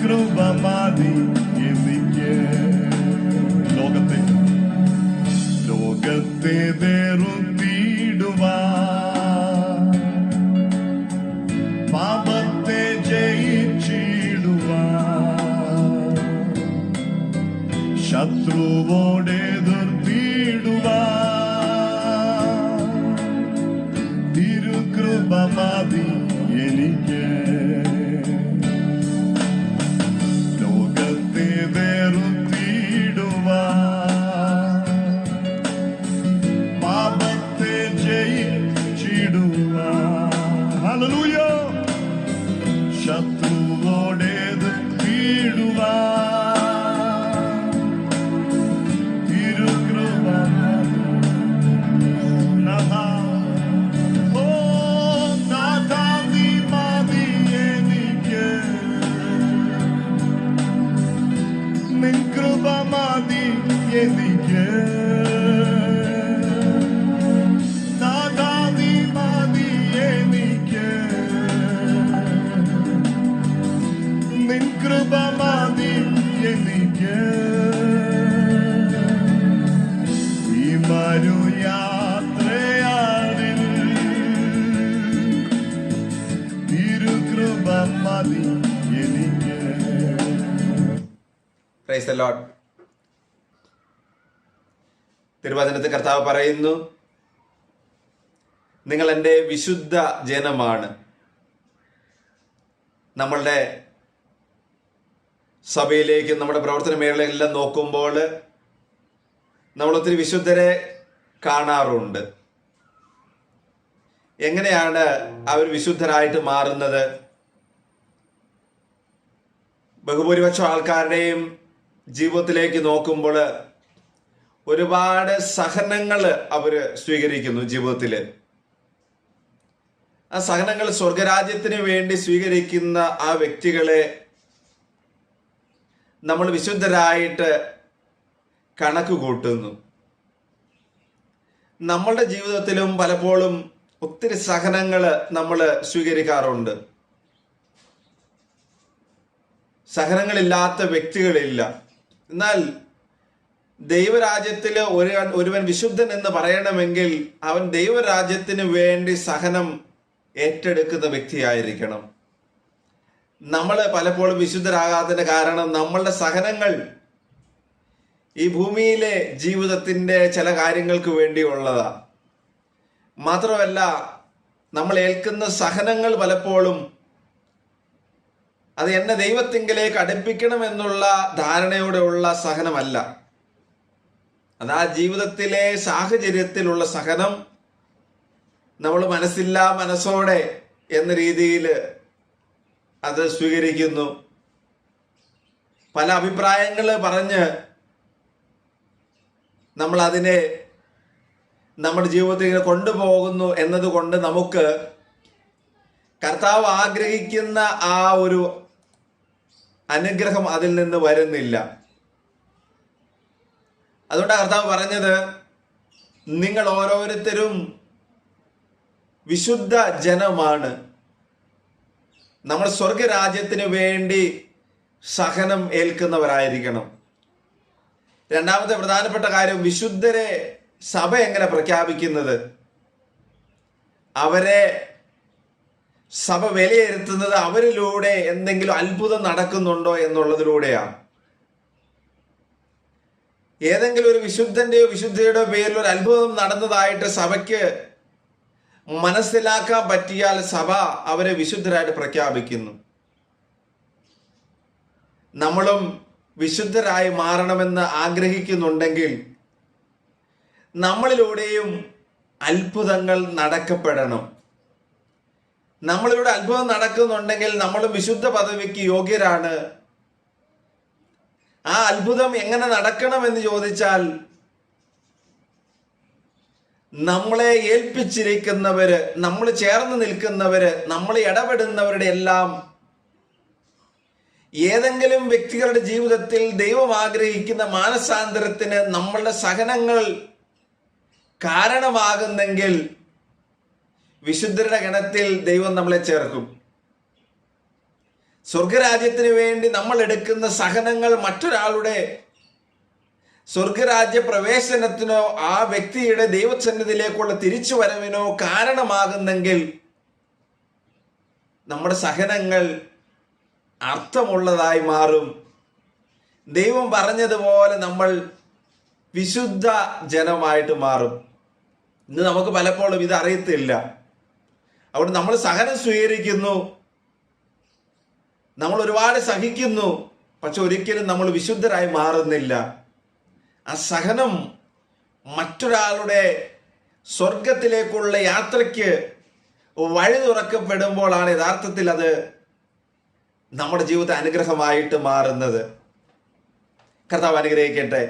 തിരുകൃപ മതി എനിക്ക്. ലോകത്തെ വെറുത്തിടുവാൻ, പാപത്തെ ജയിച്ചിടുവാൻ, ശത്രുവോടെ എതിർത്തിടുവാൻ തിരുകൃപ മതി എനിക്ക്. ലോകത്തെ വെറുത്തിടുവാൻ, പാപത്തെ ജയിച്ചിടുവാൻ, ഹല്ലേലൂയ, ശത്രുവോടെ എതിർത്തിടുവാൻ തിരുകൃപ നാഥാ. ഓ നാഥാ, നീ മതി എനിക്ക്, നിൻ കൃപ മതി എനിക്ക്. നാഥാ, നീ മതി എനിക്ക്, നിൻ കൃപ മതി എനിക്ക്. ഈ മരുയാത്രയാണിൽ തിരുകൃപ മതി എനിക്ക്. Praise the Lord. തിരുവചനത്തിൽ കർത്താവ് പറയുന്നു, നിങ്ങൾ എൻ്റെ വിശുദ്ധ ജനമാണ്. നമ്മളുടെ സഭയിലേക്കും നമ്മുടെ പ്രവർത്തന മേഖലകളിലെല്ലാം നോക്കുമ്പോൾ നമ്മൾ ഒത്തിരി വിശുദ്ധരെ കാണാറുണ്ട്. എങ്ങനെയാണ് അവർ വിശുദ്ധരായിട്ട് മാറുന്നത്? ബഹുഭൂരിപക്ഷം ആൾക്കാരുടെയും ജീവിതത്തിലേക്ക് നോക്കുമ്പോൾ ഒരുപാട് സഹനങ്ങൾ അവർ സ്വീകരിക്കുന്നു ജീവിതത്തിൽ. ആ സഹനങ്ങൾ സ്വർഗരാജ്യത്തിന് വേണ്ടി സ്വീകരിക്കുന്ന ആ വ്യക്തികളെ നമ്മൾ വിശുദ്ധരായിട്ട് കണക്ക് കൂട്ടുന്നു. നമ്മളുടെ ജീവിതത്തിലും പലപ്പോഴും ഒത്തിരി സഹനങ്ങൾ നമ്മൾ സ്വീകരിക്കാറുണ്ട്. സഹനങ്ങളില്ലാത്ത വ്യക്തികളില്ല. എന്നാൽ ദൈവരാജ്യത്തിൽ ഒരുവൻ വിശുദ്ധൻ എന്ന് പറയണമെങ്കിൽ അവൻ ദൈവരാജ്യത്തിന് വേണ്ടി സഹനം ഏറ്റെടുക്കുന്ന വ്യക്തിയായിരിക്കണം. നമ്മൾ പലപ്പോഴും വിശുദ്ധരാകാത്തതിന്റെ കാരണം നമ്മളുടെ സഹനങ്ങൾ ഈ ഭൂമിയിലെ ജീവിതത്തിന്റെ ചില കാര്യങ്ങൾക്ക് വേണ്ടിയുള്ളതാ. മാത്രമല്ല, നമ്മൾ ഏൽക്കുന്ന സഹനങ്ങൾ പലപ്പോഴും അത് എന്നെ ദൈവത്തിങ്കിലേക്ക് അടുപ്പിക്കണം എന്നുള്ള ധാരണയോടെ ഉള്ള സഹനമല്ല. അത് ആ ജീവിതത്തിലെ സാഹചര്യത്തിലുള്ള സഹനം നമ്മൾ മനസ്സില്ലാ മനസ്സോടെ എന്ന രീതിയിൽ അത് സ്വീകരിക്കുന്നു. പല അഭിപ്രായങ്ങൾ പറഞ്ഞ് നമ്മൾ അതിനെ നമ്മുടെ ജീവിതത്തിൽ കൊണ്ടുപോകുന്നു എന്നതുകൊണ്ട് നമുക്ക് കർത്താവ് ആഗ്രഹിക്കുന്ന ആ ഒരു അനുഗ്രഹം അതിൽ നിന്ന് വരുന്നില്ല. അതുകൊണ്ടാണ് കർത്താവ് പറഞ്ഞത്, നിങ്ങൾ ഓരോരുത്തരും വിശുദ്ധ ജനമാണ്. നമ്മൾ സ്വർഗരാജ്യത്തിന് വേണ്ടി സഹനം ഏൽക്കുന്നവരായിരിക്കണം. രണ്ടാമത്തെ പ്രധാനപ്പെട്ട കാര്യം, വിശുദ്ധരെ സഭ എങ്ങനെ പ്രഖ്യാപിക്കുന്നത്? അവരെ സഭ വിലയിരുത്തുന്നത് അവരിലൂടെ എന്തെങ്കിലും അത്ഭുതം നടക്കുന്നുണ്ടോ എന്നുള്ളതിലൂടെയാണ്. ഏതെങ്കിലും ഒരു വിശുദ്ധന്റെയോ വിശുദ്ധയുടെയോ പേരിൽ ഒരു അത്ഭുതം നടന്നതായിട്ട് സഭയ്ക്ക് മനസ്സിലാക്കാൻ പറ്റിയാൽ സഭ അവരെ വിശുദ്ധരായിട്ട് പ്രഖ്യാപിക്കുന്നു. നമ്മളും വിശുദ്ധരായി മാറണമെന്ന് ആഗ്രഹിക്കുന്നുണ്ടെങ്കിൽ നമ്മളിലൂടെയും അത്ഭുതങ്ങൾ നടക്കപ്പെടണം. നമ്മളിലൂടെ അത്ഭുതം നടക്കുന്നുണ്ടെങ്കിൽ നമ്മളും വിശുദ്ധ പദവിക്ക് യോഗ്യരാണ്. ആ അത്ഭുതം എങ്ങനെ നടക്കണമെന്ന് ചോദിച്ചാൽ, നമ്മളെ ഏൽപ്പിച്ചിരിക്കുന്നവര്, നമ്മൾ ചേർന്ന് നിൽക്കുന്നവര്, നമ്മൾ ഇടപെടുന്നവരുടെ എല്ലാം ഏതെങ്കിലും വ്യക്തികളുടെ ജീവിതത്തിൽ ദൈവം ആഗ്രഹിക്കുന്ന മാനസാന്തരത്തിന് നമ്മളുടെ സഹനങ്ങൾ കാരണമാകുന്നെങ്കിൽ വിശുദ്ധരുടെ ഗണത്തിൽ ദൈവം നമ്മളെ ചേർക്കും. സ്വർഗരാജ്യത്തിന് വേണ്ടി നമ്മൾ എടുക്കുന്ന സഹനങ്ങൾ മറ്റൊരാളുടെ സ്വർഗരാജ്യ പ്രവേശനത്തിനോ ആ വ്യക്തിയുടെ ദൈവസന്നിധിയിലേക്കുള്ള തിരിച്ചുവരവിനോ കാരണമാകുന്നെങ്കിൽ നമ്മുടെ സഹനങ്ങൾ അർത്ഥമുള്ളതായി മാറും. ദൈവം പറഞ്ഞതുപോലെ നമ്മൾ വിശുദ്ധ ജനമായിട്ട് മാറും. ഇന്ന് നമുക്ക് പലപ്പോഴും ഇത് അറിയത്തില്ല. അവിടെ നമ്മൾ സഹനം സ്വീകരിക്കുന്നു, നമ്മൾ ഒരുപാട് സഹിക്കുന്നു, പക്ഷെ ഒരിക്കലും നമ്മൾ വിശുദ്ധരായി മാറുന്നില്ല. ആ സഹനം മറ്റൊരാളുടെ സ്വർഗത്തിലേക്കുള്ള യാത്രയ്ക്ക് വഴി തുറക്കപ്പെടുമ്പോഴാണ് യഥാർത്ഥത്തിൽ അത് നമ്മുടെ ജീവിതത്തെ അനുഗ്രഹമായിട്ട് മാറുന്നത്. കർത്താവ് അനുഗ്രഹിക്കട്ടെ.